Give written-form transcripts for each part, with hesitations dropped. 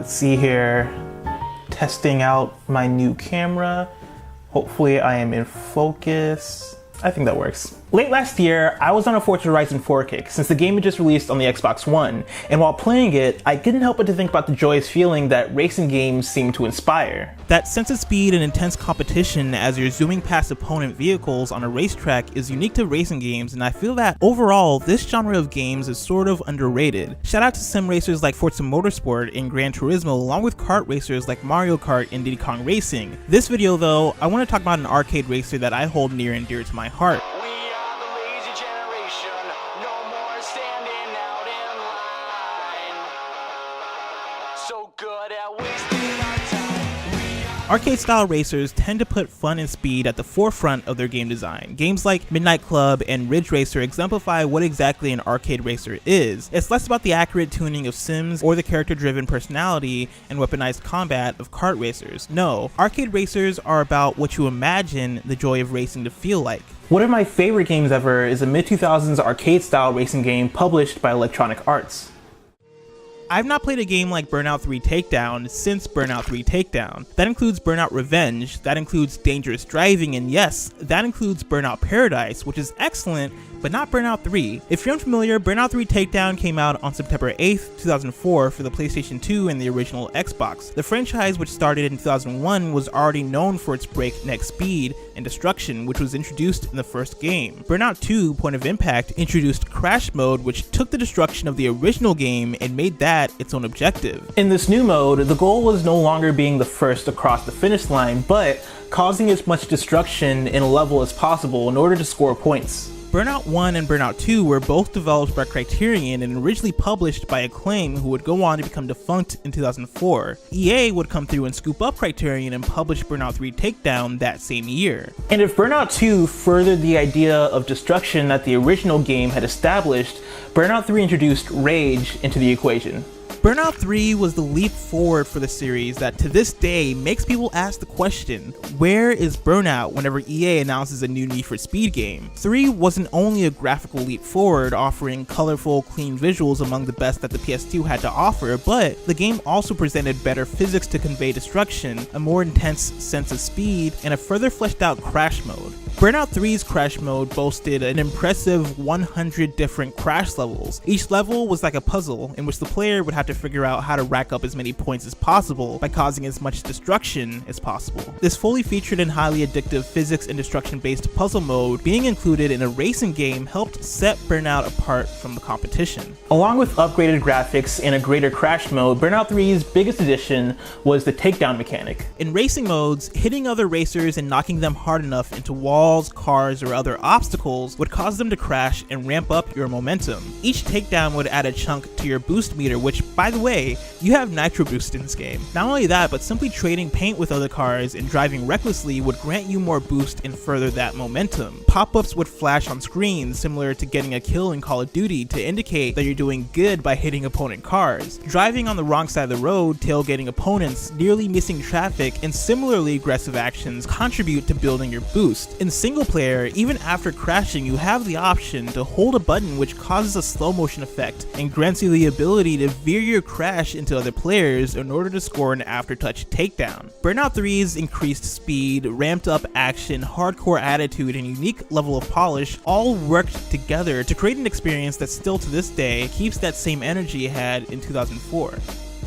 Let's see here, testing out my new camera. Hopefully I am in focus. I think that works. Late last year, I was on a Forza Horizon 4 kick since the game had just released on the Xbox One, and while playing it, I couldn't help but to think about the joyous feeling that racing games seem to inspire. That sense of speed and intense competition as you're zooming past opponent vehicles on a racetrack is unique to racing games, and I feel that overall, this genre of games is sort of underrated. Shout out to sim racers like Forza Motorsport and Gran Turismo, along with kart racers like Mario Kart and Diddy Kong Racing. This video though, I want to talk about an arcade racer that I hold near and dear to my heart. Arcade-style racers tend to put fun and speed at the forefront of their game design. Games like Midnight Club and Ridge Racer exemplify what exactly an arcade racer is. It's less about the accurate tuning of sims or the character-driven personality and weaponized combat of kart racers. No, arcade racers are about what you imagine the joy of racing to feel like. One of my favorite games ever is a mid-2000s arcade-style racing game published by Electronic Arts. I've not played a game like Burnout 3 Takedown since Burnout 3 Takedown. That includes Burnout Revenge, that includes Dangerous Driving, and yes, that includes Burnout Paradise, which is excellent, but not Burnout 3. If you're unfamiliar, Burnout 3 Takedown came out on September 8th, 2004 for the PlayStation 2 and the original Xbox. The franchise, which started in 2001, was already known for its breakneck speed and destruction, which was introduced in the first game. Burnout 2 Point of Impact introduced Crash Mode, which took the destruction of the original game and made that its own objective. In this new mode, the goal was no longer being the first across the finish line, but causing as much destruction in a level as possible in order to score points. Burnout 1 and Burnout 2 were both developed by Criterion and originally published by Acclaim, who would go on to become defunct in 2004. EA would come through and scoop up Criterion and publish Burnout 3 Takedown that same year. And if Burnout 2 furthered the idea of destruction that the original game had established, Burnout 3 introduced Rage into the equation. Burnout 3 was the leap forward for the series that to this day makes people ask the question, where is Burnout whenever EA announces a new Need for Speed game? 3 wasn't only a graphical leap forward, offering colorful, clean visuals among the best that the PS2 had to offer, but the game also presented better physics to convey destruction, a more intense sense of speed, and a further fleshed out crash mode. Burnout 3's crash mode boasted an impressive 100 different crash levels. Each level was like a puzzle in which the player would have to figure out how to rack up as many points as possible by causing as much destruction as possible. This fully featured and highly addictive physics and destruction based puzzle mode being included in a racing game helped set Burnout apart from the competition. Along with upgraded graphics and a greater crash mode, Burnout 3's biggest addition was the takedown mechanic. In racing modes, hitting other racers and knocking them hard enough into walls, cars, or other obstacles would cause them to crash and ramp up your momentum. Each takedown would add a chunk to your boost meter, which, by the way, you have nitro boost in this game. Not only that, but simply trading paint with other cars and driving recklessly would grant you more boost and further that momentum. Pop-ups would flash on screen, similar to getting a kill in Call of Duty, to indicate that you're doing good by hitting opponent cars. Driving on the wrong side of the road, tailgating opponents, nearly missing traffic, and similarly aggressive actions contribute to building your boost. In single player, even after crashing, you have the option to hold a button which causes a slow motion effect and grants you the ability to veer your crash into other players in order to score an aftertouch takedown. Burnout 3's increased speed, ramped up action, hardcore attitude, and unique level of polish all worked together to create an experience that still to this day keeps that same energy it had in 2004.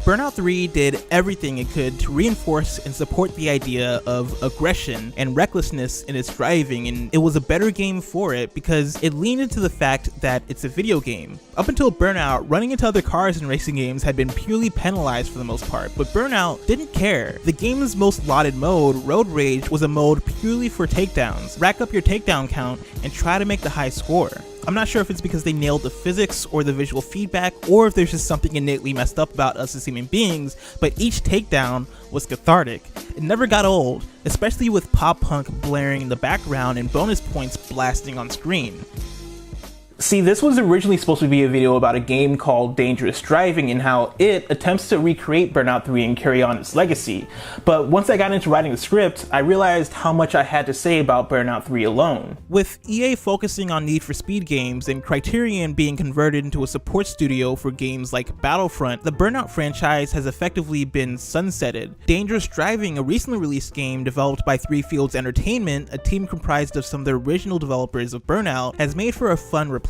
Burnout 3 did everything it could to reinforce and support the idea of aggression and recklessness in its driving, and it was a better game for it because it leaned into the fact that it's a video game. Up until Burnout, running into other cars in racing games had been purely penalized for the most part, but Burnout didn't care. The game's most lauded mode, Road Rage, was a mode purely for takedowns. Rack up your takedown count and try to make the high score. I'm not sure if it's because they nailed the physics or the visual feedback, or if there's just something innately messed up about us as human beings, but each takedown was cathartic. It never got old, especially with pop punk blaring in the background and bonus points blasting on screen. See, this was originally supposed to be a video about a game called Dangerous Driving and how it attempts to recreate Burnout 3 and carry on its legacy. But once I got into writing the script, I realized how much I had to say about Burnout 3 alone. With EA focusing on Need for Speed games and Criterion being converted into a support studio for games like Battlefront, the Burnout franchise has effectively been sunsetted. Dangerous Driving, a recently released game developed by Three Fields Entertainment, a team comprised of some of the original developers of Burnout, has made for a fun replacement,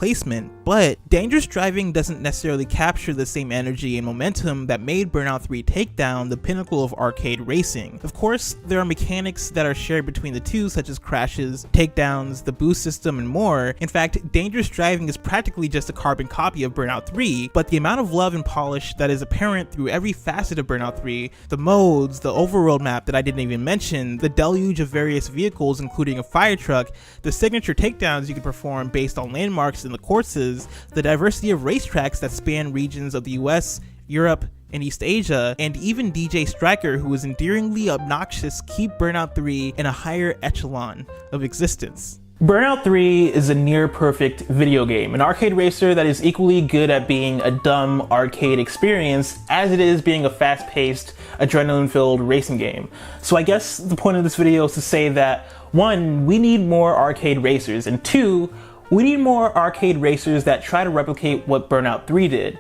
but Dangerous Driving doesn't necessarily capture the same energy and momentum that made Burnout 3 Takedown the pinnacle of arcade racing. Of course, there are mechanics that are shared between the two, such as crashes, takedowns, the boost system, and more. In fact, Dangerous Driving is practically just a carbon copy of Burnout 3, but the amount of love and polish that is apparent through every facet of Burnout 3, the modes, the overworld map that I didn't even mention, the deluge of various vehicles including a fire truck, the signature takedowns you can perform based on landmarks in the courses, the diversity of racetracks that span regions of the US, Europe, and East Asia, and even DJ Striker, who is endearingly obnoxious, keep Burnout 3 in a higher echelon of existence. Burnout 3 is a near perfect video game, an arcade racer that is equally good at being a dumb arcade experience as it is being a fast-paced, adrenaline-filled racing game. So I guess the point of this video is to say that 1, we need more arcade racers, and 2, we need more arcade racers that try to replicate what Burnout 3 did.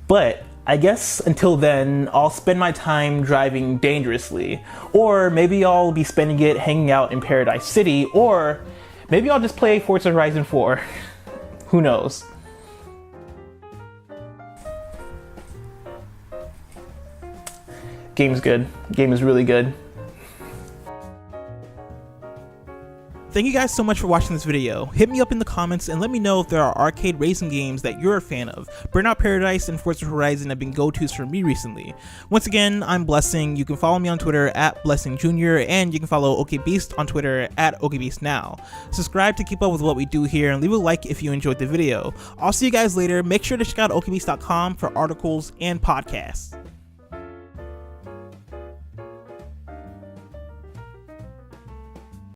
But I guess until then, I'll spend my time driving dangerously, or maybe I'll be spending it hanging out in Paradise City, or maybe I'll just play Forza Horizon 4. Who knows? Game's good. Game is really good. Thank you guys so much for watching this video. Hit me up in the comments and let me know if there are arcade racing games that you're a fan of. Burnout Paradise and Forza Horizon have been go-tos for me recently. Once again, I'm Blessing. You can follow me on Twitter at Blessing Jr. and you can follow OKBeast on Twitter at OKBeastNow. Subscribe to keep up with what we do here and leave a like if you enjoyed the video. I'll see you guys later. Make sure to check out OKBeast.com for articles and podcasts.